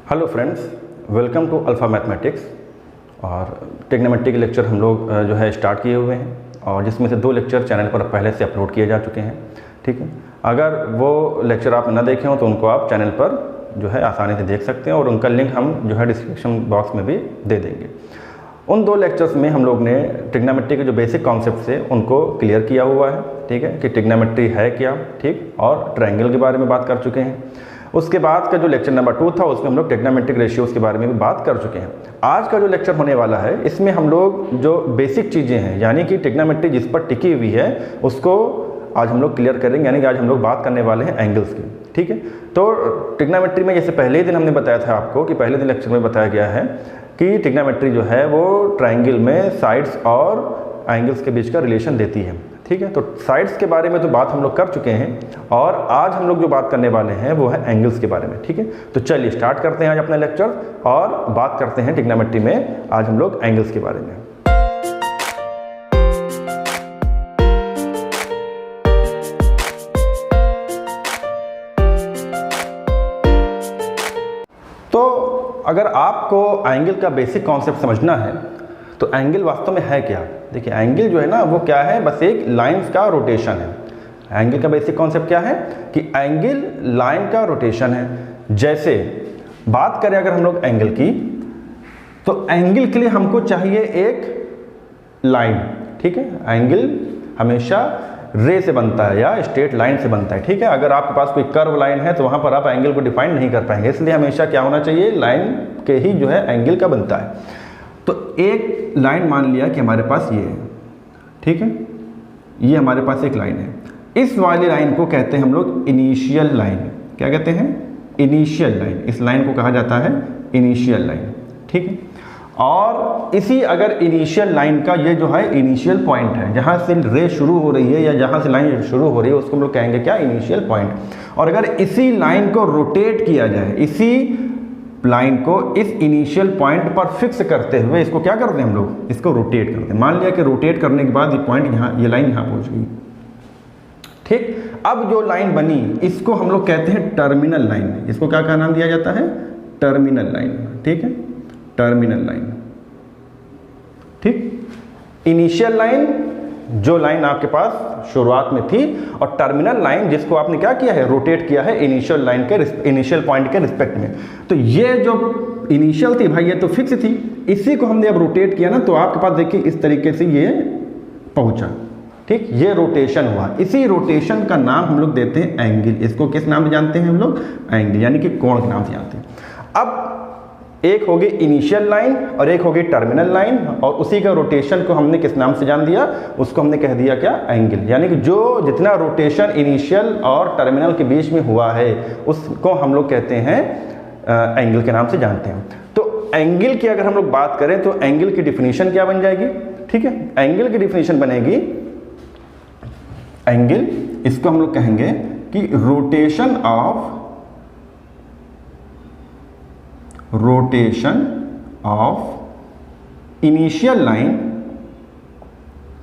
Hello friends, welcome to Alpha Mathematics. और trigonometry के lecture हम लोग जो है स्टार्ट किए हुए हैं और जिसमें से 2 लेक्चर चैनल पर पहले से अपलोड किए जा चुके हैं। ठीक है, अगर वो लेक्चर आप न देखे हो तो उनको आप चैनल पर जो है आसानी से देख सकते हैं और उनका लिंक हम जो है डिस्क्रिप्शन बॉक्स में भी दे देंगे। उन 2 लेक्चर्स में हम लोग ने ट्रिग्नोमेट्री के जो बेसिक कॉन्सेप्ट्स है उनको क्लियर किया हुआ है। ठीक है, कि ट्रिग्नोमेट्री है क्या, ठीक, और ट्रायंगल के बारे में बात कर चुके हैं। उसके बाद का जो लेक्चर नंबर 2 था उसमें हम लोग ट्रिग्नोमेट्रिक रेशियोज़ के बारे में भी बात कर चुके हैं। आज का जो लेक्चर होने वाला है इसमें हम लोग जो बेसिक चीज़ें हैं यानी कि ट्रिग्नोमेट्री जिस पर टिकी हुई है उसको आज हम लोग क्लियर करेंगे। यानी कि आज हम लोग बात करने वाले हैं एंगल्स की। ठीक है, तो ट्रिग्नोमेट्री में जैसे पहले ही दिन हमने बताया था आपको कि पहले दिन लेक्चर में बताया गया है कि ट्रिग्नोमेट्री जो है वो ट्रायंगल में साइड्स और एंगल्स के बीच का रिलेशन देती है। ठीक है, तो साइड्स के बारे में तो बात हम लोग कर चुके हैं और आज हम लोग जो बात करने वाले हैं वो है एंगल्स के बारे में। ठीक है, तो चलिए स्टार्ट करते हैं आज अपना लेक्चर और बात करते हैं ट्रिग्नोमेट्री में आज हम लोग एंगल्स के बारे में। तो अगर आपको एंगल का बेसिक कॉन्सेप्ट समझना है तो एंगल वास्तव में है क्या। देखिए, एंगल जो है ना वो क्या है, बस एक लाइंस का रोटेशन है। एंगल का बेसिक कॉन्सेप्ट क्या है कि एंगल लाइन का रोटेशन है। जैसे बात करें अगर हम लोग एंगल की, तो एंगल के लिए हमको चाहिए एक लाइन। ठीक है, एंगल हमेशा रे से बनता है या स्ट्रेट लाइन से बनता है। ठीक है, अगर आपके पास कोई कर्व लाइन है तो वहाँ पर आप एंगल को डिफाइन नहीं कर पाएंगे, इसलिए हमेशा क्या होना चाहिए, लाइन के ही जो है एंगल का बनता है। तो एक लाइन मान लिया कि हमारे पास ये है। ठीक है, ये हमारे पास एक लाइन है। इस वाली लाइन को कहते हैं हम लोग इनिशियल लाइन। क्या कहते हैं, इनिशियल लाइन। इस लाइन को कहा जाता है इनिशियल लाइन। ठीक है, और इसी अगर इनिशियल लाइन का ये जो है इनिशियल पॉइंट है, जहाँ से रे शुरू हो रही है या जहाँ से लाइन शुरू हो रही है उसको हम लोग कहेंगे क्या, इनिशियल पॉइंट। और अगर इसी लाइन को रोटेट किया जाए, इसी लाइन को इस इनिशियल पॉइंट पर फिक्स करते हुए इसको क्या करते हैं हम लोग, इसको रोटेट करते हैं। मान लिया कि रोटेट करने के बाद ये पॉइंट यहाँ, ये लाइन यहाँ पहुँच गई। ठीक, अब जो लाइन बनी इसको हम लोग कहते हैं टर्मिनल लाइन। इसको क्या क्या नाम दिया जाता है, टर्मिनल लाइन। ठीक है, टर्मिनल लाइन। ठीक, इनिशियल लाइन जो लाइन आपके पास शुरुआत में थी, और टर्मिनल लाइन जिसको आपने क्या किया है, रोटेट किया है इनिशियल लाइन के इनिशियल पॉइंट के रिस्पेक्ट में। तो ये जो इनिशियल थी भाई ये तो फिक्स थी, इसी को हमने अब रोटेट किया ना तो आपके पास देखिए इस तरीके से ये पहुंचा। ठीक, ये रोटेशन हुआ। इसी रोटेशन का नाम हम लोग देते हैं एंगल। इसको किस नाम से जानते हैं हम लोग, एंगल, यानी कि कोण के नाम से जानते हैं। अब एक होगी इनिशियल लाइन और एक होगी टर्मिनल लाइन, और उसी का रोटेशन को हमने किस नाम से जान दिया, उसको हमने कह दिया क्या, एंगल। यानी कि जो जितना रोटेशन इनिशियल और टर्मिनल के बीच में हुआ है उसको हम लोग कहते हैं एंगल के नाम से जानते हैं। तो एंगल की अगर हम लोग बात करें तो एंगल की डिफिनीशन क्या बन जाएगी। ठीक है, एंगल की डिफिनीशन बनेगी, एंगल इसको हम लोग कहेंगे कि rotation of initial line,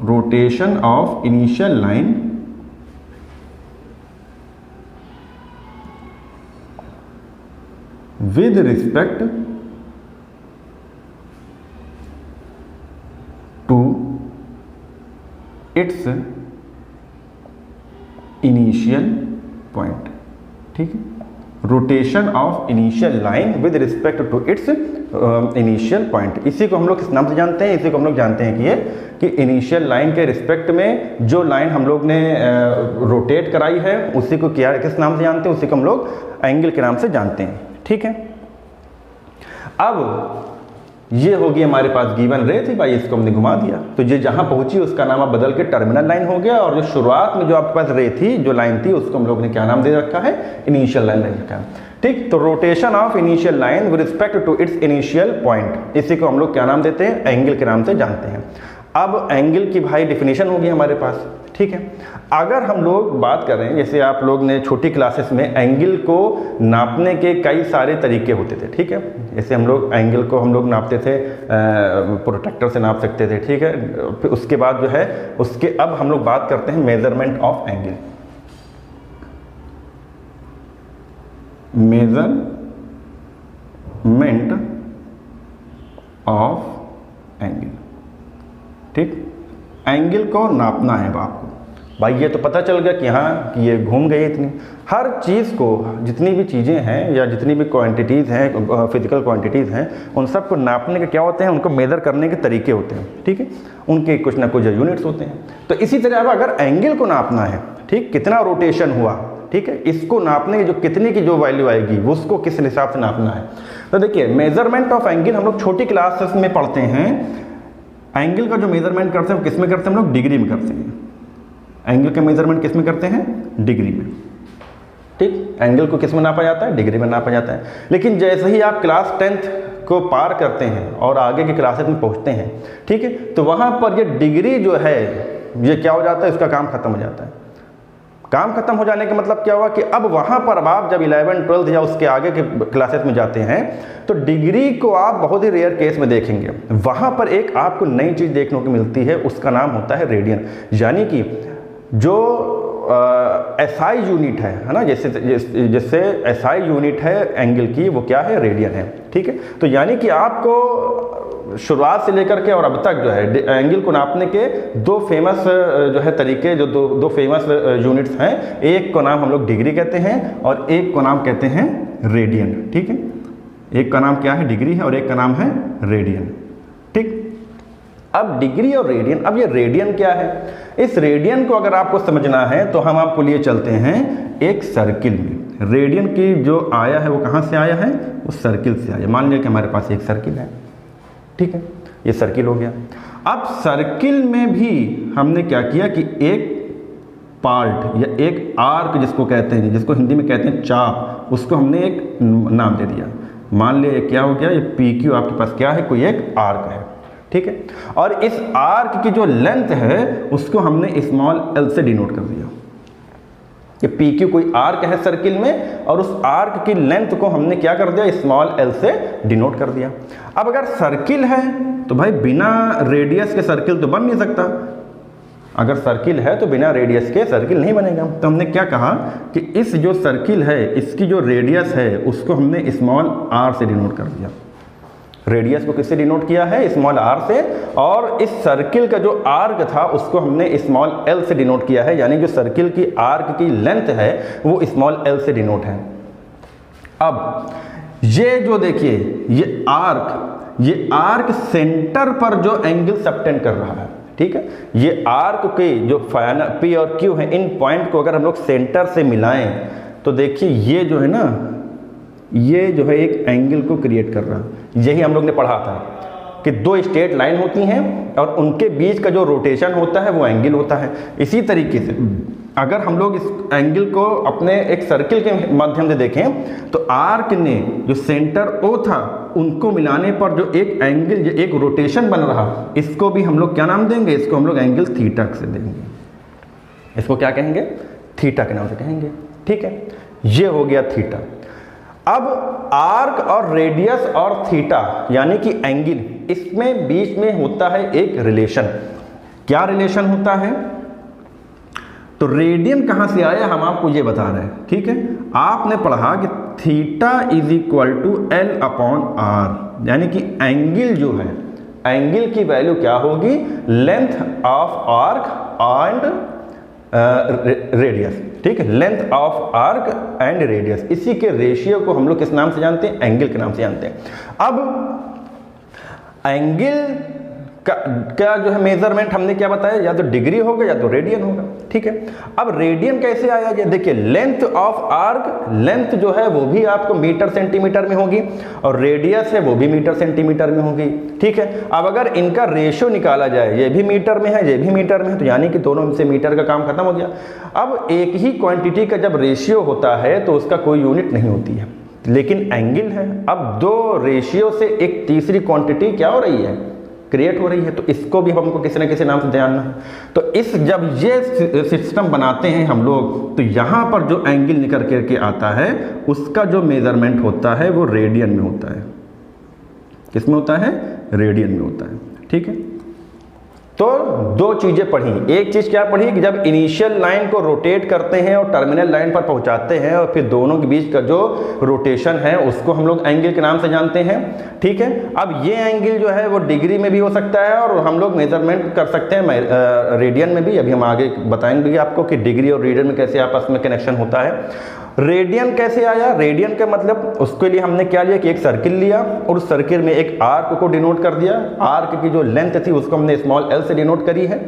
rotation of initial line with respect to its initial point। ठीक है, rotation of initial line with respect to its initial point. इसी को हम लोग किस नाम से जानते हैं, इसी को हम लोग जानते हैं कि ये कि इनिशियल लाइन के रिस्पेक्ट में जो लाइन हम लोग ने रोटेट कराई है उसी को क्या किस नाम से जानते हैं, उसी को हम लोग एंगल के नाम से जानते हैं। ठीक है, अब ये होगी हमारे पास गिवन रे थी भाई, इसको हमने घुमा दिया तो ये जहां पहुंची उसका नाम अब बदल के टर्मिनल लाइन हो गया, और जो शुरुआत में जो आपके पास रे थी, जो लाइन थी, उसको हम लोग ने क्या नाम दे रखा है, इनिशियल लाइन दे रखा है। ठीक, तो rotation of initial line with respect to its initial point, इसी को हम लोग क्या नाम देते हैं, एंगल के नाम से जानते हैं। अब एंगल की भाई डिफिनीशन होगी हमारे पास। ठीक है, अगर हम लोग बात करें, जैसे आप लोग ने छोटी क्लासेस में एंगल को नापने के कई सारे तरीके होते थे। ठीक है, जैसे हम लोग एंगल को हम लोग नापते थे प्रोट्रैक्टर से नाप सकते थे। ठीक है, फिर उसके बाद जो है उसके अब हम लोग बात करते हैं measurement of angle. Measurement of angle. ठीक, एंगल को नापना है आपको। भाई ये तो पता चल गया कि हाँ कि ये घूम गई इतनी। हर चीज़ को, जितनी भी चीज़ें हैं या जितनी भी क्वांटिटीज़ हैं, फिजिकल क्वांटिटीज़ हैं, उन सब को नापने के क्या होते हैं, उनको मेज़र करने के तरीके होते हैं। ठीक है, उनके कुछ ना कुछ यूनिट्स होते हैं। तो इसी तरह अब अगर एंगल को नापना है, ठीक, कितना रोटेशन हुआ, ठीक है, इसको नापने की जो कितनी की जो वैल्यू आएगी वो उसको किस हिसाब से नापना है। तो देखिए मेजरमेंट ऑफ एंगल हम लोग छोटी क्लासेस में पढ़ते हैं। एंगल का जो मेजरमेंट करते हैं किस में करते हैं हम लोग, डिग्री में करते हैं। एंगल का मेजरमेंट किस में करते हैं, डिग्री में। ठीक, एंगल को किस में नापा जाता है, डिग्री में नापा जाता है। लेकिन जैसे ही आप क्लास 10th को पार करते हैं और आगे की क्लासेस में पहुंचते हैं, ठीक है, तो वहां पर ये डिग्री जो है ये क्या हो जाता है, इसका काम खत्म हो जाता है। काम खत्म हो जाने का मतलब क्या हुआ कि अब वहां पर आप जब 11th 12th या उसके आगे के क्लासेस में जाते हैं तो डिग्री को आप बहुत ही रेयर केस में देखेंगे। वहां पर एक आपको नई चीज देखने को मिलती है, उसका नाम होता है रेडियन। यानी कि जो एसआई यूनिट है ना, जैसे एसआई यूनिट है एंगल की, वो क्या है, रेडियन है। ठीक है, तो यानी कि आपको शुरुआत से लेकर के और अब तक जो है एंगल को नापने के दो फेमस जो है तरीके, जो दो फेमस यूनिट्स हैं, एक को नाम हम लोग डिग्री कहते हैं और एक को नाम कहते हैं रेडियन। ठीक है, एक का नाम क्या है, डिग्री है, और एक का नाम है रेडियन। ठीक, अब डिग्री और रेडियन, अब ये रेडियन क्या है, इस रेडियन को अगर आपको समझना है तो हम आपको लिए चलते हैं एक सर्किल में। रेडियन की जो आया है वो कहाँ से आया है, उस सर्किल से आया। मान लिया कि हमारे पास एक सर्किल है, ठीक है, ये सर्किल हो गया। अब सर्किल में भी हमने क्या किया कि एक पार्ट या एक आर्क जिसको कहते हैं, जिसको हिंदी में कहते हैं चाप, उसको हमने एक नाम दे दिया। मान लिया क्या हो गया, ये पी क्यू आपके पास क्या है, कोई एक आर्क है। ठीक है, और इस आर्क की जो लेंथ है उसको हमने स्मॉल एल से डिनोट कर दिया। ये पी क्यू कोई आर्क है सर्किल में, और उस आर्क की लेंथ को हमने क्या कर दिया, स्मॉल एल से डिनोट कर दिया। अब अगर सर्किल है तो भाई बिना रेडियस के सर्किल तो बन नहीं सकता। अगर सर्किल है तो बिना रेडियस के सर्किल नहीं बनेगा। तो हमने क्या कहा कि इस जो सर्किल है इसकी जो रेडियस है उसको हमने स्मॉल आर से डिनोट कर दिया। रेडियस को किससे डिनोट किया है, स्मॉल आर से, और इस सर्किल का जो आर्क था उसको हमने स्मॉल एल से डिनोट किया है। यानी जो सर्किल की आर्क की लेंथ है वो स्मॉल एल से डिनोट है। अब ये जो देखिए ये आर्क सेंटर पर जो एंगल सबटेंड कर रहा है, ठीक है, ये आर्क के जो पी और क्यू है, इन पॉइंट को अगर हम लोग सेंटर से मिलाएं तो देखिए ये जो है ना, ये जो है एक एंगल को क्रिएट कर रहा है। यही हम लोग ने पढ़ा था कि दो स्ट्रेट लाइन होती हैं और उनके बीच का जो रोटेशन होता है वो एंगल होता है। इसी तरीके से अगर हम लोग इस एंगल को अपने एक सर्किल के माध्यम से देखें तो आर्क ने जो सेंटर ओ था उनको मिलाने पर जो एक एंगल, एक रोटेशन बन रहा, इसको भी हम लोग क्या नाम देंगे, इसको हम लोग एंगल थीटा से देंगे। इसको क्या कहेंगे, थीटा के नाम से कहेंगे। ठीक है, ये हो गया थीटा। अब आर्क और रेडियस और थीटा यानी कि एंगल, इसमें बीच में होता है एक रिलेशन। क्या रिलेशन होता है, तो रेडियन कहां से आया हम आपको ये बता रहे हैं। ठीक है, आपने पढ़ा कि theta is equal to L upon are, यानी कि एंगल जो है, एंगल की वैल्यू क्या होगी, length of arc and radius. ठीक है, length of arc and radius, इसी के रेशियो को हम लोग किस नाम से जानते हैं, एंगल के नाम से जानते हैं। अब एंगल का जो है मेजरमेंट हमने क्या बताया, या तो डिग्री होगा या तो रेडियन होगा। ठीक है, अब रेडियन कैसे आया, ये देखिए लेंथ ऑफ आर्क, लेंथ जो है वो भी आपको मीटर सेंटीमीटर में होगी और रेडियस है वो भी मीटर सेंटीमीटर में होगी। ठीक है, अब अगर इनका रेशियो निकाला जाए, ये भी मीटर में है ये भी मीटर में है, तो यानी कि दोनों से मीटर का काम खत्म हो गया। अब एक ही क्वांटिटी का जब रेशियो होता है तो उसका कोई यूनिट नहीं होती है, लेकिन एंगल है। अब दो रेशियो से एक तीसरी क्वांटिटी क्या हो रही है, क्रिएट हो रही है, तो इसको भी हमको किसी न किसी नाम से जानना है। तो इस जब ये सिस्टम बनाते हैं हम लोग, तो यहाँ पर जो एंगल निकल करके आता है उसका जो मेजरमेंट होता है वो रेडियन में होता है। किस में होता है, रेडियन में होता है। ठीक है, तो दो चीज़ें पढ़ी। एक चीज़ क्या पढ़ी कि जब इनिशियल लाइन को रोटेट करते हैं और टर्मिनल लाइन पर पहुंचाते हैं और फिर दोनों के बीच का जो रोटेशन है उसको हम लोग एंगल के नाम से जानते हैं। ठीक है, अब ये एंगल जो है वो डिग्री में भी हो सकता है और हम लोग मेजरमेंट कर सकते हैं रेडियन में भी। अभी हम आगे बताएंगे आपको कि डिग्री और रेडियन में कैसे आपस में कनेक्शन होता है। रेडियन कैसे आया? रेडियन का मतलब उसके लिए हमने क्या लिया कि एक सर्किल लिया और उस सर्किल में एक आर्क को डिनोट कर दिया। आर्क की जो लेंथ थी उसको हमने स्मॉल एल से डिनोट करी है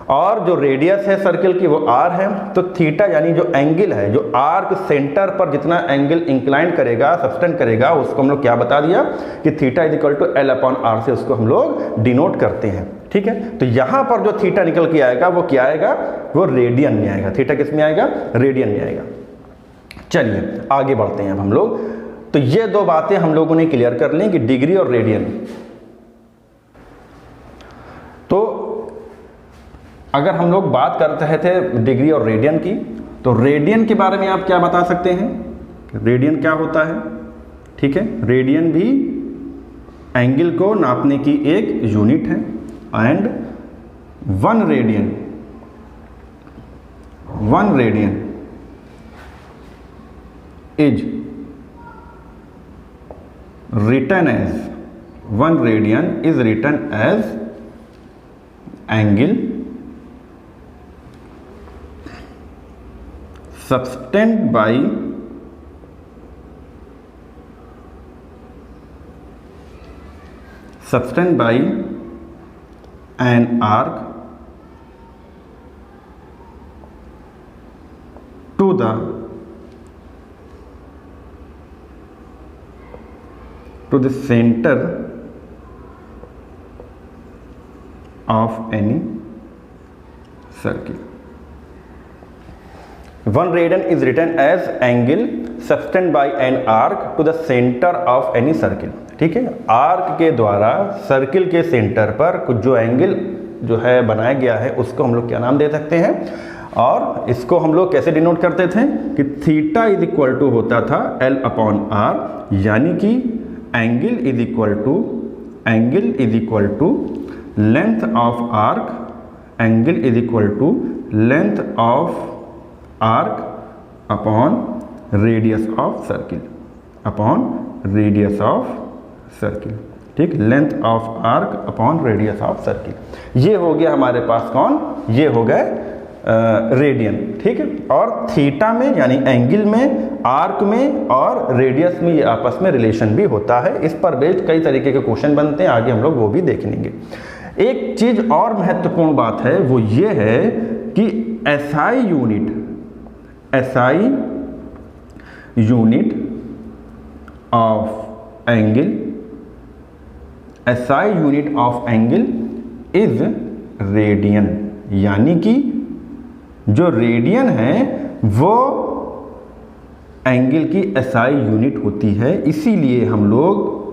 और जो रेडियस है सर्किल की वो आर है। तो थीटा यानी जो एंगल है, जो आर्क सेंटर पर जितना एंगल इंक्लाइन करेगा, सब्सटेंड करेगा, उसको हम लोग क्या बता दिया कि theta is equal to L upon R से उसको हम लोग डिनोट करते हैं। ठीक है, तो यहां पर जो थीटा निकल के आएगा वो क्या आएगा? वो रेडियन में आएगा। थीटा किस में आएगा? रेडियन में आएगा। चलिए आगे बढ़ते हैं अब हम लोग। तो ये दो बातें हम लोगों ने क्लियर कर ली कि डिग्री और रेडियन। तो अगर हम लोग बात कर रहे थे डिग्री और रेडियन की, तो रेडियन के बारे में आप क्या बता सकते हैं? रेडियन क्या होता है? ठीक है, रेडियन भी एंगल को नापने की एक यूनिट है and one radian is written as angle subtended by an arc to the center of any circle. One radian is written as angle subtended by an arc to the center of any circle. ठीक है, arc के द्वारा circle के centre पर कुछ जो angle जो है बनाया गया है उसको हम लोग क्या नाम दे सकते हैं? और इसको हम लोग कैसे डिनोट करते थे कि थीटा इज इक्वल टू होता था एल अपॉन आर, यानी कि angle is equal to length of arc, angle is equal to length of arc upon radius of circle, ठीक, length of arc upon radius of circle. ये हो गया हमारे पास कौन? ये हो गए रेडियन। ठीक है, और थीटा में यानी एंगल में, आर्क में और रेडियस में ये आपस में रिलेशन भी होता है। इस पर बेस्ड कई तरीके के क्वेश्चन बनते हैं, आगे हम लोग वो भी देख लेंगे। एक चीज और महत्वपूर्ण बात है वो ये है कि SI unit of angle is radian, यानी कि जो रेडियन है वो एंगल की एसआई यूनिट होती है। इसीलिए हम लोग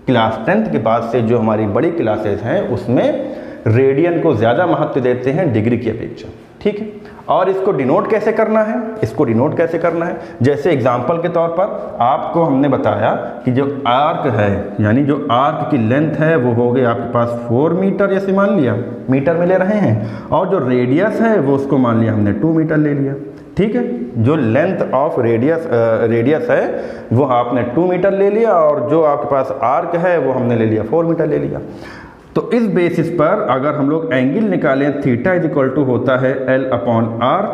क्लास 10th के बाद से जो हमारी बड़ी क्लासेस हैं उसमें रेडियन को ज़्यादा महत्व देते हैं डिग्री की अपेक्षा। ठीक है, और इसको डिनोट कैसे करना है? जैसे एग्जांपल के तौर पर आपको हमने बताया कि जो आर्क है यानी जो आर्क की लेंथ है वो हो गई आपके पास 4 मीटर, जैसे मान लिया मीटर में ले रहे हैं, और जो रेडियस है वो उसको मान लिया हमने 2 मीटर ले लिया। ठीक है, जो लेंथ ऑफ रेडियस है वो आपने 2 मीटर ले लिया और जो आपके पास आर्क है वो हमने ले लिया 4 मीटर ले लिया। तो इस बेसिस पर अगर हम लोग एंगल निकालें, थीटा इज इक्वल टू होता है एल अपॉन आर,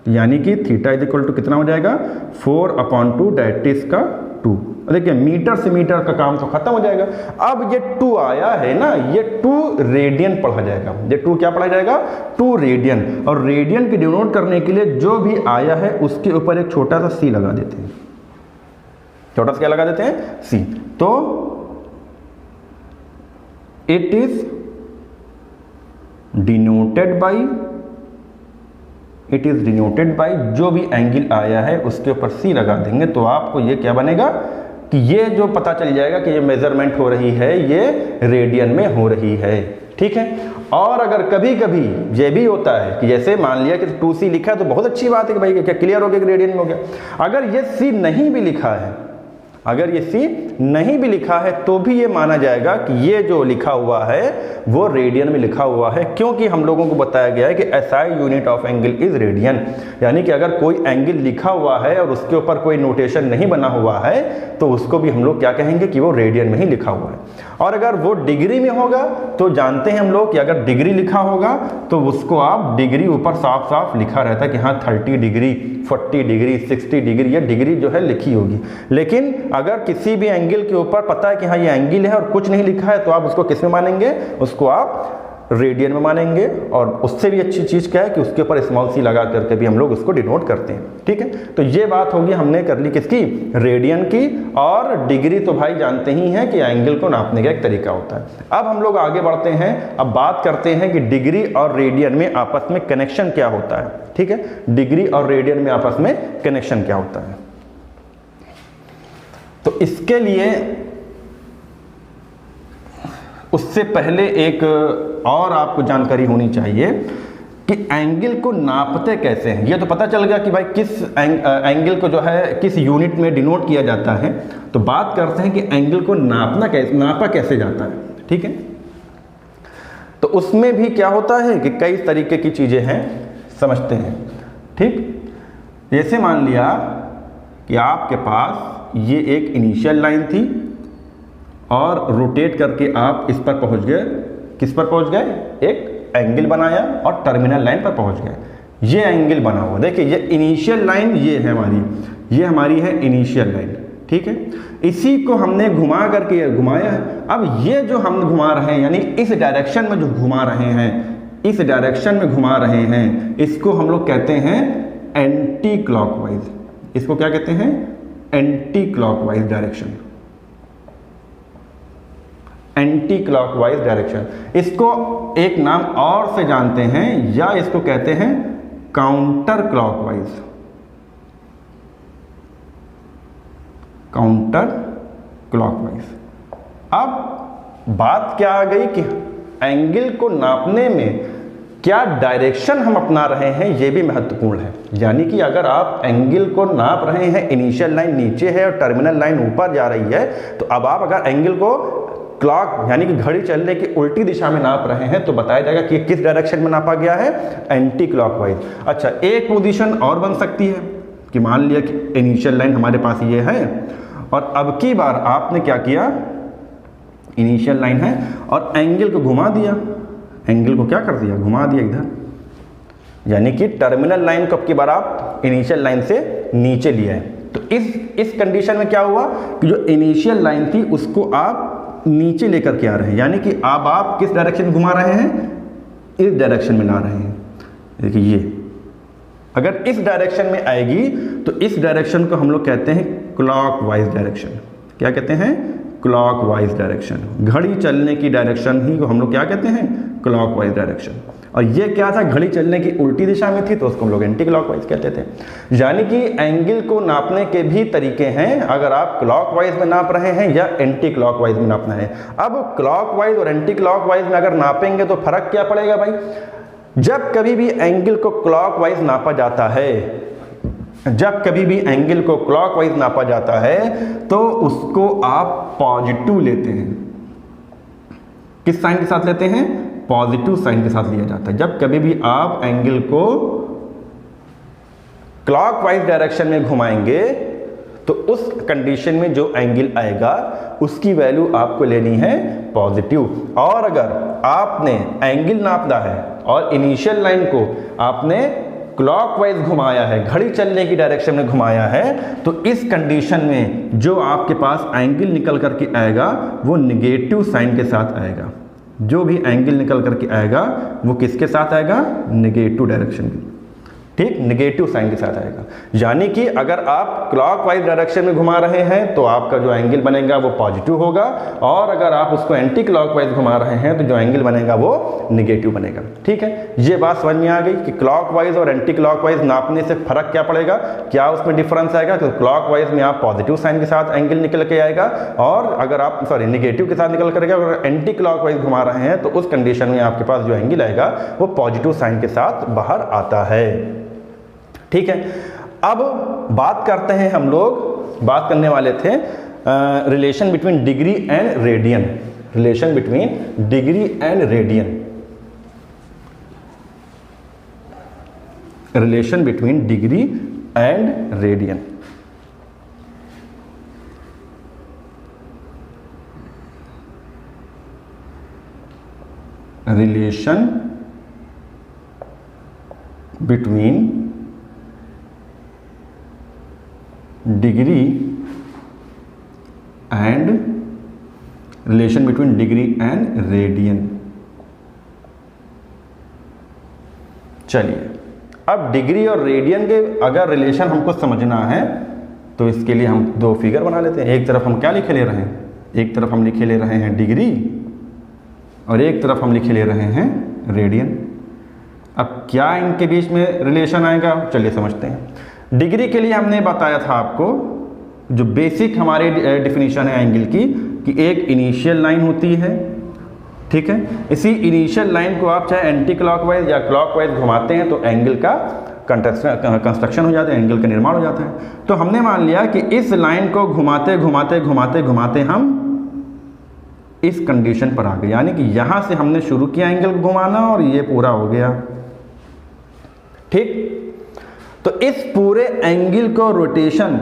यानी कि थीटा इज इक्वल टू कितना हो जाएगा? 4/2 डेट इज का 2। देखिए मीटर से मीटर का काम तो खत्म हो जाएगा। अब ये 2 आया है ना, ये 2 रेडियन पढ़ा जाएगा। ये 2 क्या पढ़ा जाएगा? 2 रेडियन। और रेडियन की डिनोट करने के लिए जो भी आया है उसके ऊपर एक छोटा सा सी लगा देते हैं। छोटा सा क्या लगा देते हैं? सी। तो it is denoted by जो भी एंगल आया है उसके ऊपर सी लगा देंगे तो आपको ये क्या बनेगा कि ये जो पता चल जाएगा कि ये मेजरमेंट हो रही है ये रेडियन में हो रही है। ठीक है, और अगर कभी कभी ये भी होता है कि जैसे मान लिया कि 2C लिखा है तो बहुत अच्छी बात है कि भाई क्या क्लियर हो गया कि रेडियन में हो गया। अगर ये C नहीं भी लिखा है, अगर ये सी नहीं भी लिखा है तो भी ये माना जाएगा कि ये जो लिखा हुआ है वो रेडियन में लिखा हुआ है, क्योंकि हम लोगों को बताया गया है कि SI unit of angle is radian. यानी कि अगर कोई एंगल लिखा हुआ है और उसके ऊपर कोई नोटेशन नहीं बना हुआ है तो उसको भी हम लोग क्या कहेंगे कि वो रेडियन में ही लिखा हुआ है। और अगर वो डिग्री में होगा तो जानते हैं हम लोग कि अगर डिग्री लिखा होगा तो उसको आप डिग्री ऊपर साफ साफ लिखा रहता है कि हाँ 30 डिग्री, 40 डिग्री, 60 डिग्री, ये डिग्री जो है लिखी होगी। लेकिन अगर किसी भी एंगल के ऊपर पता है कि हाँ ये एंगल है और कुछ नहीं लिखा है तो आप उसको किस में मानेंगे? उसको आप रेडियन में मानेंगे। और उससे भी अच्छी चीज़ क्या है कि उसके ऊपर स्मॉल सी लगा करके भी हम लोग उसको डिनोट करते हैं। ठीक है, तो ये बात होगी, हमने कर ली किसकी? रेडियन की। और डिग्री तो भाई जानते ही हैं कि एंगल को नापने का एक तरीका होता है। अब हम लोग आगे बढ़ते हैं, अब बात करते हैं कि डिग्री और रेडियन में आपस में कनेक्शन क्या होता है। ठीक है, डिग्री और रेडियन में आपस में कनेक्शन क्या होता है। तो इसके लिए उससे पहले एक और आपको जानकारी होनी चाहिए कि एंगल को नापते कैसे हैं। ये तो पता चल गया कि भाई किस एंगल को जो है किस यूनिट में डिनोट किया जाता है। तो बात करते हैं कि एंगल को नापा कैसे जाता है। ठीक है, तो उसमें भी क्या होता है कि कई तरीके की चीज़ें हैं, समझते हैं। ठीक, जैसे मान लिया कि आपके पास ये एक इनिशियल लाइन थी और रोटेट करके आप इस पर पहुंच गए। किस पर पहुंच गए? एक एंगल बनाया और टर्मिनल लाइन पर पहुंच गए। ये एंगल बना हुआ, देखिए ये इनिशियल लाइन ये है हमारी, ये हमारी है इनिशियल लाइन। ठीक है, इसी को हमने घुमा करके घुमाया है। अब ये जो हम घुमा रहे हैं यानी इस डायरेक्शन में जो घुमा रहे हैं, इस डायरेक्शन में घुमा रहे हैं, इसको हम लोग कहते हैं एंटी क्लॉकवाइज। इसको क्या कहते हैं? Anti clockwise direction, anti clockwise direction. इसको एक नाम और से जानते हैं या इसको कहते हैं काउंटर क्लॉकवाइज, काउंटर क्लॉकवाइज। अब बात क्या आ गई कि एंगल को नापने में क्या डायरेक्शन हम अपना रहे हैं, यह भी महत्वपूर्ण है। यानी कि अगर आप एंगल को नाप रहे हैं, इनिशियल लाइन नीचे है और टर्मिनल लाइन ऊपर जा रही है, तो अब आप अगर एंगल को क्लॉक यानी कि घड़ी चलने की उल्टी दिशा में नाप रहे हैं तो बताया जाएगा कि किस डायरेक्शन में नापा गया है? Anti clockwise. अच्छा, एक पोजीशन और बन सकती है कि मान लिया कि इनिशियल लाइन हमारे पास ये है और अब की बार आपने क्या किया? इनिशियल लाइन है और एंगल को घुमा दिया। एंगल को क्या कर दिया? घुमा दिया इधर, यानी कि टर्मिनल लाइन को अब की बार आप इनिशियल लाइन से नीचे लिया है। तो इस कंडीशन में क्या हुआ कि जो इनिशियल लाइन थी उसको आप नीचे लेकर के आ रहे हैं, यानी कि अब आप किस डायरेक्शन में घुमा रहे हैं? इस डायरेक्शन में ला रहे हैं। देखिए ये अगर इस डायरेक्शन में आएगी तो इस डायरेक्शन को हम लोग कहते हैं क्लॉकवाइज डायरेक्शन। क्या कहते हैं? Clockwise direction. घड़ी चलने की डायरेक्शन ही को हम लोग क्या कहते हैं? Clockwise direction. और ये क्या था? घड़ी चलने की उल्टी दिशा में थी तो उसको हम लोग एंटी क्लॉकवाइज कहते थे। यानी कि एंगल को नापने के भी तरीके हैं, अगर आप क्लॉकवाइज में नाप रहे हैं या एंटी क्लॉकवाइज में नापना है। अब क्लॉकवाइज और एंटी क्लॉकवाइज में अगर नापेंगे तो फर्क क्या पड़ेगा भाई? जब कभी भी एंगल को क्लॉकवाइज नापा जाता है, जब कभी भी एंगल को क्लॉकवाइज नापा जाता है तो उसको आप पॉजिटिव लेते हैं। किस साइन के साथ लेते हैं? पॉजिटिव साइन के साथ लिया जाता है। जब कभी भी आप एंगल को क्लॉकवाइज डायरेक्शन में घुमाएंगे तो उस कंडीशन में जो एंगल आएगा उसकी वैल्यू आपको लेनी है पॉजिटिव। और अगर आपने एंगल नापना है और इनिशियल लाइन को आपने क्लॉकवाइज घुमाया है, घड़ी चलने की डायरेक्शन में घुमाया है, तो इस कंडीशन में जो आपके पास एंगल निकल करके आएगा वो निगेटिव साइन के साथ आएगा। जो भी एंगल निकल करके आएगा वो किसके साथ आएगा? निगेटिव डायरेक्शन की। ठीक, निगेटिव साइन के साथ आएगा। यानी कि अगर आप क्लॉकवाइज डायरेक्शन में घुमा रहे हैं तो आपका जो एंगल बनेगा वो पॉजिटिव होगा, और अगर आप उसको एंटी क्लॉकवाइज घुमा रहे हैं तो जो एंगल बनेगा वो निगेटिव बनेगा। ठीक है, ये बात समझ में आ गई कि क्लॉकवाइज और एंटी क्लॉकवाइज नापने से फर्क क्या पड़ेगा, क्या उसमें डिफरेंस आएगा। तो क्लॉकवाइज में आप पॉजिटिव साइन के साथ एंगल निकल के आएगा, और अगर आप निगेटिव के साथ निकल करके अगर एंटी क्लॉकवाइज घुमा रहे हैं तो उस कंडीशन में आपके पास जो एंगल आएगा वो पॉजिटिव साइन के साथ बाहर आता है। ठीक है, अब बात करते हैं, हम लोग बात करने वाले थे relation between degree and radian, relation between degree and radian, relation between degree and radian. Relation between degree and relation between degree and radian. चलिए, अब डिग्री और रेडियन के अगर रिलेशन हमको समझना है तो इसके लिए हम दो फिगर बना लेते हैं। एक तरफ हम क्या लिखे ले रहे हैं, एक तरफ हम लिखे ले रहे हैं डिग्री और एक तरफ हम लिखे ले रहे हैं रेडियन। अब क्या इनके बीच में रिलेशन आएगा, चलिए समझते हैं। डिग्री के लिए हमने बताया था आपको जो बेसिक हमारी डिफिनीशन है एंगल की, कि एक इनिशियल लाइन होती है, ठीक है। इसी इनिशियल लाइन को आप चाहे एंटी क्लॉकवाइज या क्लॉकवाइज घुमाते हैं तो एंगल का कंस्ट्रक्शन हो जाता है, एंगल का निर्माण हो जाता है। तो हमने मान लिया कि इस लाइन को घुमाते घुमाते घुमाते घुमाते हम इस कंडीशन पर आ गए, यानी कि यहां से हमने शुरू किया एंगल घुमाना और ये पूरा हो गया, ठीक। तो इस पूरे एंगल को रोटेशन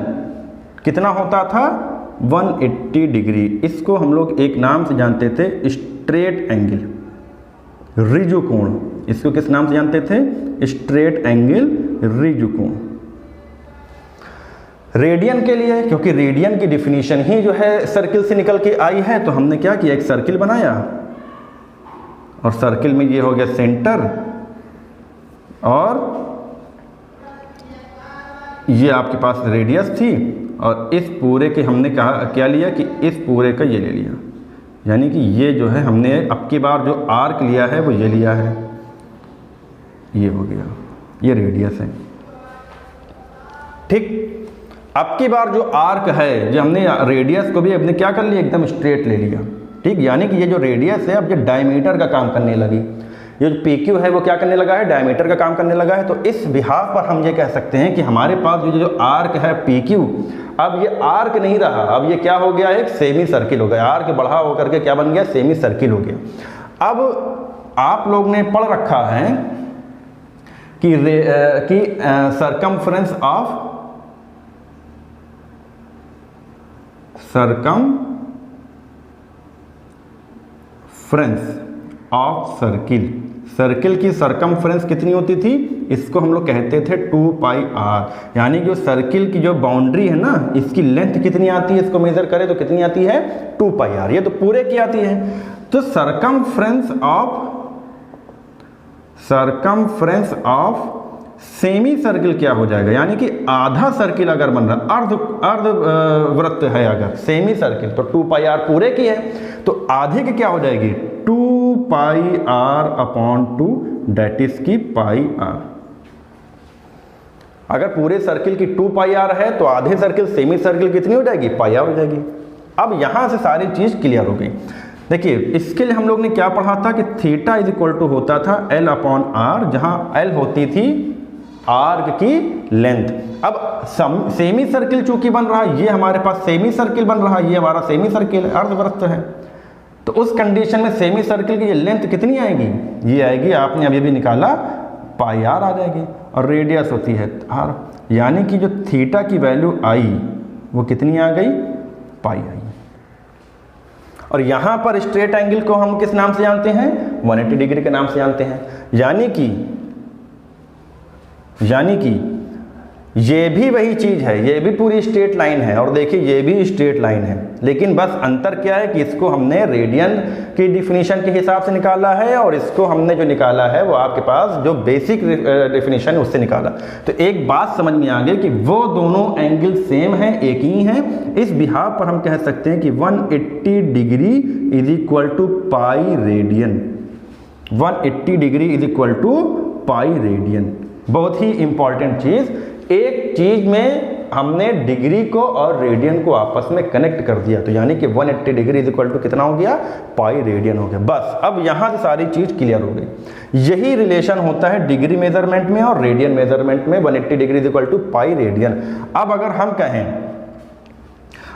कितना होता था, 180 डिग्री। इसको हम लोग एक नाम से जानते थे, स्ट्रेट एंगल, ऋजु कोण। इसको किस नाम से जानते थे, स्ट्रेट एंगल, ऋजु कोण। रेडियन के लिए, क्योंकि रेडियन की डिफिनीशन ही जो है सर्किल से निकल के आई है, तो हमने क्या किया, एक सर्किल बनाया और सर्किल में ये हो गया सेंटर और ये आपके पास रेडियस थी और इस पूरे के हमने कहा क्या लिया कि इस पूरे का ये ले लिया, यानी कि ये जो है हमने अब की बार जो आर्क लिया है वो ये लिया है, ये हो गया, ये रेडियस है, ठीक। अब की बार जो आर्क है, जो हमने रेडियस को भी हमने क्या कर लिया, एकदम स्ट्रेट ले लिया, ठीक। यानी कि ये जो रेडियस है अब ये डायमीटर का काम करने लगी, ये जो PQ है वो क्या करने लगा है, डायमीटर का काम करने लगा है। तो इस बिहाफ पर हम ये कह सकते हैं कि हमारे पास जो आर्क है PQ, अब ये आर्क नहीं रहा, अब ये क्या हो गया, एक सेमी सर्किल हो गया। आर्क बढ़ा होकर के क्या बन गया, सेमी सर्किल हो गया। अब आप लोग ने पढ़ रखा है कि सरकमफ्रेंस ऑफ सर्किल, सर्किल की सरकमफ्रेंस कितनी होती थी, इसको हम लोग कहते थे 2πr, यानी जो सर्किल की जो बाउंड्री है ना, इसकी लेंथ कितनी आती है, इसको मेजर करें तो कितनी आती है, 2πr। ये तो पूरे की आती है। तो सरकमफ्रेंस ऑफ सेमी सर्किल क्या हो जाएगा, यानी कि आधा सर्किल अगर बन रहा, अर्ध वृत्त है अगर सेमी सर्किल, तो 2πr पूरे की है, तो आधे की क्या हो जाएगी, 2πr/2, डेट इज की πr। अगर पूरे सर्किल की 2πr है तो आधे सर्किल सेमी सर्किल कितनी हो जाएगी, πr हो जाएगी। अब यहां से सारी चीज क्लियर हो गई। देखिए, इसके लिए हम लोग ने क्या पढ़ा था कि थीटा इज इक्वल टू होता था L/r, जहां L होती थी आर्क की लेंथ। अब सेमी सर्किल चूंकि बन रहा है, ये हमारे पास सेमी सर्किल बन रहा है, ये हमारा सेमी सर्किल है, अर्धवृत्त है, तो उस कंडीशन में सेमी सर्किल की ये लेंथ कितनी आएगी, ये आएगी, आपने अभी भी निकाला, πr आ जाएगी, और रेडियस होती है r, यानी कि जो थीटा की वैल्यू आई वो कितनी आ गई, पाई आई। और यहां पर स्ट्रेट एंगल को हम किस नाम से जानते हैं, 180 डिग्री के नाम से जानते हैं। यानी कि ये भी वही चीज है, ये भी पूरी स्ट्रेट लाइन है, और देखिए ये भी स्ट्रेट लाइन है, लेकिन बस अंतर क्या है कि इसको हमने रेडियन की डिफिनीशन के हिसाब से निकाला है और इसको हमने जो निकाला है वो आपके पास जो बेसिक डिफिनीशन है उससे निकाला। तो एक बात समझ में आ गई कि वो दोनों एंगल सेम है, एक ही हैं। इस बिहाफ पर हम कह सकते हैं कि 180 degree is equal to pi radian, 180 degree is equal to pi radian. बहुत ही इंपॉर्टेंट चीज, एक चीज में हमने डिग्री को और रेडियन को आपस में कनेक्ट कर दिया, तो यानी कि 180 डिग्री इज इक्वल टू कितना हो गया, पाई रेडियन हो गया। बस अब यहां से सारी चीज क्लियर हो गई। यही रिलेशन होता है डिग्री मेजरमेंट में और रेडियन मेजरमेंट में, 180 degree is equal to pi radian. अब अगर हम कहें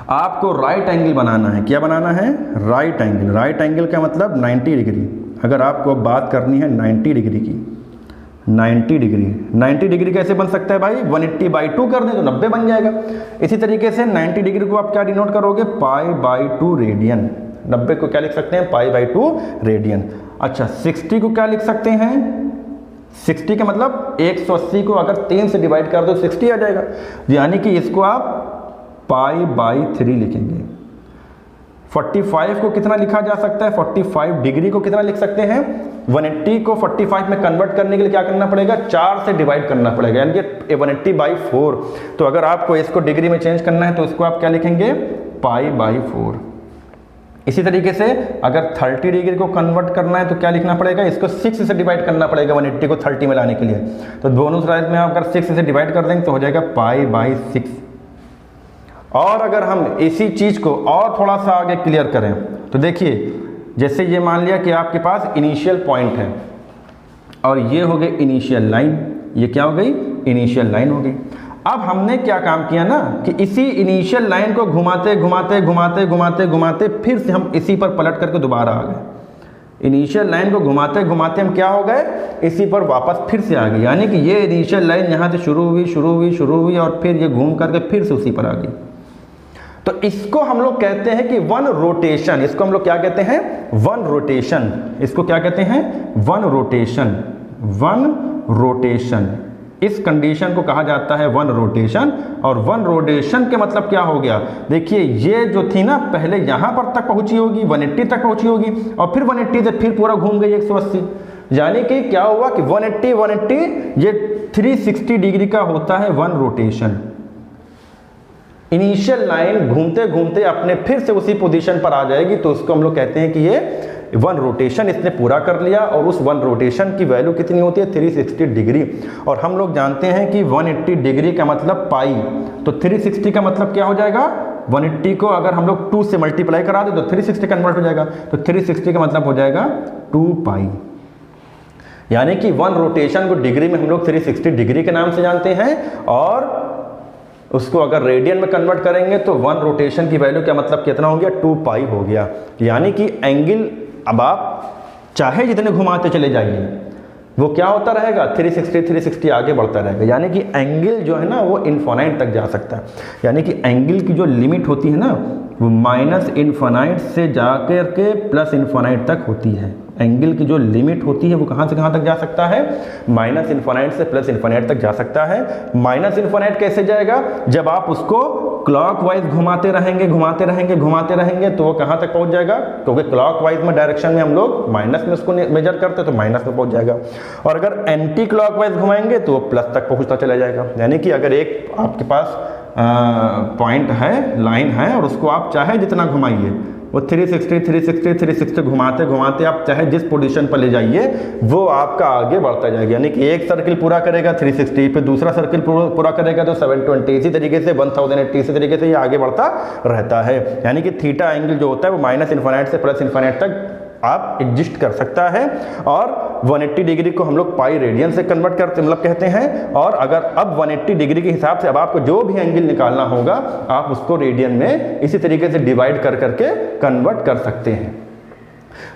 आपको राइट एंगल बनाना है। क्या बनाना है? Right angle. राइट एंगल का मतलब 90 डिग्री। अगर आपको बात करनी है 90 डिग्री की, 90 डिग्री, 90 डिग्री कैसे बन सकता है भाई? 180/2 कर दें तो 90 बन जाएगा। इसी तरीके से 90 डिग्री को आप क्या डिनोट करोगे? π/2 रेडियन। 90 को क्या लिख सकते हैं? π/2 रेडियन। अच्छा, 60 को क्या लिख सकते हैं? 60 का मतलब 180 को अगर 3 से डिवाइड कर दो 60 आ जाएगा, यानी कि इसको आप π/3 लिखेंगे। 45 को कितना लिखा जा सकता है? 45 डिग्री को कितना लिख सकते हैं? 180 को 45 में कन्वर्ट करने के लिए क्या करना पड़ेगा? 4 से डिवाइड करना पड़ेगा, यानी कि 180/4। तो अगर आपको इसको डिग्री में चेंज करना है तो इसको आप क्या लिखेंगे? π/4। इसी तरीके से अगर 30 डिग्री को कन्वर्ट करना है तो क्या लिखना पड़ेगा? इसको 6 से डिवाइड करना पड़ेगा 180 को 30 में लाने के लिए। तो दोनों साइड में आप अगर 6 से डिवाइड कर देंगे तो हो जाएगा π/6। और अगर हम इसी चीज़ को और थोड़ा सा आगे क्लियर करें तो देखिए, जैसे ये मान लिया कि आपके पास इनिशियल पॉइंट है और ये हो गई इनिशियल लाइन। ये क्या हो गई? इनिशियल लाइन हो गई। अब हमने क्या काम किया ना कि इसी इनिशियल लाइन को घुमाते घुमाते घुमाते घुमाते घुमाते फिर से हम इसी पर पलट करके दोबारा आ गए। इनिशियल लाइन को घुमाते घुमाते हम क्या हो गए? इसी पर वापस फिर से आ गए, यानी कि ये इनिशियल लाइन यहाँ से शुरू हुई और फिर ये घूम करके फिर से उसी पर आ गई। तो इसको हम लोग कहते हैं कि वन रोटेशन। इसको हम लोग क्या कहते हैं? One rotation. इसको क्या कहते हैं? One rotation. वन रोटेशन, इस कंडीशन को कहा जाता है वन रोटेशन। और वन रोटेशन के मतलब क्या हो गया? देखिए, ये जो थी ना पहले यहाँ पर तक पहुंची होगी, 180 तक पहुंची होगी और फिर 180 से फिर पूरा घूम गई 180, यानी कि क्या हुआ कि 180 ये 360 डिग्री का होता है वन रोटेशन। इनिशियल लाइन घूमते घूमते अपने फिर से उसी पोजीशन पर आ जाएगी, तो उसको हम लोग कहते हैं कि ये वन रोटेशन इसने पूरा कर लिया। और उस वन रोटेशन की वैल्यू कितनी होती है? 360 डिग्री। और हम लोग जानते हैं कि 180 डिग्री का मतलब पाई, तो 360 का मतलब क्या हो जाएगा? 180 को अगर हम लोग 2 से मल्टीप्लाई करा दें तो 360 कन्वर्ट हो जाएगा, तो 360 का मतलब हो जाएगा 2π। यानी कि वन रोटेशन को डिग्री में हम लोग 360 डिग्री के नाम से जानते हैं, और उसको अगर रेडियन में कन्वर्ट करेंगे तो वन रोटेशन की वैल्यू क्या मतलब कितना हो गया? 2π हो गया। यानी कि एंगल अब आप चाहे जितने घुमाते चले जाइए वो क्या होता रहेगा? 360 आगे बढ़ता रहेगा। यानी कि एंगल जो है ना वो इन्फिनाइट तक जा सकता है। यानी कि एंगल की जो लिमिट होती है ना वो -इन्फिनाइट से जाकर के +इन्फिनाइट तक होती है। एंगल की जो लिमिट होती है वो कहाँ से कहाँ तक जा सकता है? -इन्फिनाइट से +इन्फिनाइट तक जा सकता है। -इन्फिनाइट कैसे जाएगा? जब आप उसको क्लॉकवाइज घुमाते रहेंगे तो वो कहाँ तक पहुँच जाएगा? क्योंकि क्लॉकवाइज में डायरेक्शन में हम लोग माइनस में उसको मेजर करते तो माइनस में पहुँच जाएगा, और अगर एंटी क्लॉकवाइज घुमाएंगे तो वो प्लस तक पहुँचता चला जाएगा। यानी कि अगर एक आपके पास पॉइंट है, लाइन है, और उसको आप चाहे जितना घुमाइए वो 360 घुमाते घुमाते आप चाहे जिस पोजीशन पर ले जाइए वो आपका आगे बढ़ता जाएगा। यानी कि एक सर्किल पूरा करेगा 360, फिर दूसरा सर्किल पूरा करेगा तो 720, इसी तरीके से 1080, इसी तरीके से ये आगे बढ़ता रहता है। यानी कि थीटा एंगल जो होता है वो -इन्फिनाइट से +इन्फिनाइट तक आप एग्जिस्ट कर सकता है। और 180 डिग्री को हम लोग पाई रेडियन से कन्वर्ट करते मतलब कहते हैं। और अगर अब 180 डिग्री के हिसाब से अब आपको जो भी एंगल निकालना होगा आप उसको रेडियन में इसी तरीके से डिवाइड कर करके कन्वर्ट कर सकते हैं।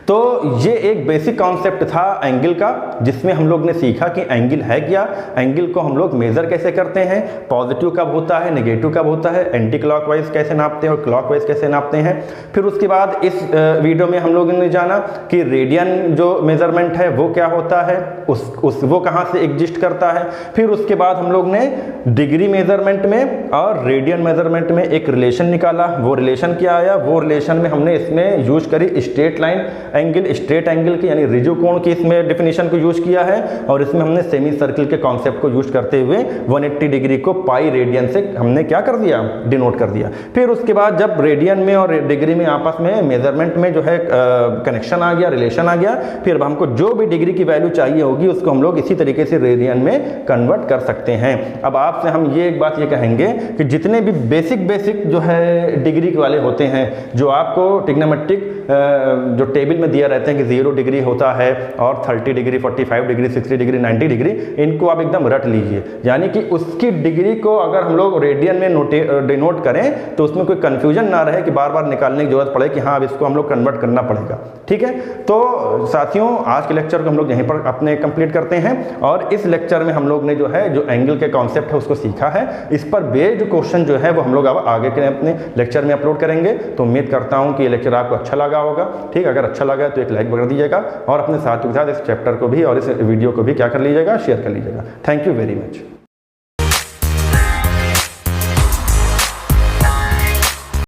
तो ये एक बेसिक कॉन्सेप्ट था एंगल का, जिसमें हम लोग ने सीखा कि एंगल है क्या, एंगल को हम लोग मेजर कैसे करते हैं, पॉजिटिव कब होता है, नेगेटिव कब होता है, एंटी क्लॉकवाइज कैसे नापते हैं और क्लॉकवाइज कैसे नापते हैं। फिर उसके बाद इस वीडियो में हम लोगों ने जाना कि रेडियन जो मेजरमेंट है वो क्या होता है, वो कहाँ से एग्जिस्ट करता है। फिर उसके बाद हम लोग ने डिग्री मेजरमेंट में और रेडियन मेजरमेंट में एक रिलेशन निकाला। वो रिलेशन क्या आया? वो रिलेशन में हमने इसमें यूज करी straight line angle, straight angle की यानी रिजु कोण की इसमें डेफिनेशन को यूज किया है। और इसमें हमने सेमी सर्किल के कॉन्सेप्ट को यूज करते हुए 180 डिग्री को पाई रेडियन से हमने क्या कर दिया? डिनोट कर दिया। फिर उसके बाद जब रेडियन में और डिग्री में आपस में मेजरमेंट में जो है कनेक्शन आ गया, रिलेशन आ गया, फिर हमको जो भी डिग्री की वैल्यू चाहिए होगी उसको हम लोग इसी तरीके से रेडियन में कन्वर्ट कर सकते हैं। अब आपसे हम ये एक बात ये कहेंगे कि जितने भी बेसिक जो है डिग्री वाले होते हैं, जो आपको ट्रिग्नोमेट्रिक जो टेबल में दिया रहते हैं कि 0 डिग्री होता है और 30 डिग्री, 45 डिग्री, 60 डिग्री, 90 डिग्री, इनको आप एकदम रट लीजिए। यानी कि उसकी डिग्री को अगर हम लोग रेडियन में डिनोट करें तो उसमें कोई कंफ्यूजन ना रहे कि बार बार निकालने की जरूरत पड़े कि हाँ अब इसको हम लोग कन्वर्ट करना पड़ेगा। ठीक है, तो साथियों आज के लेक्चर को हम लोग यहीं पर अपने कंप्लीट करते हैं और इस लेक्चर में हम लोग ने जो है जो एंगल के कॉन्सेप्ट है उसको सीखा है। इस पर बेस्ड क्वेश्चन जो है वो हम लोग अब आगे के अपने लेक्चर में अपलोड करेंगे। तो उम्मीद करता हूं कि ये लेक्चर आपको अच्छा लगा होगा। ठीक, अगर अच्छा लगा तो एक लाइक कर दीजिएगा और अपने साथियों के साथ इस चैप्टर को भी और इस वीडियो को भी क्या कर लीजिएगा, शेयर कर लीजिएगा। Thank you very much.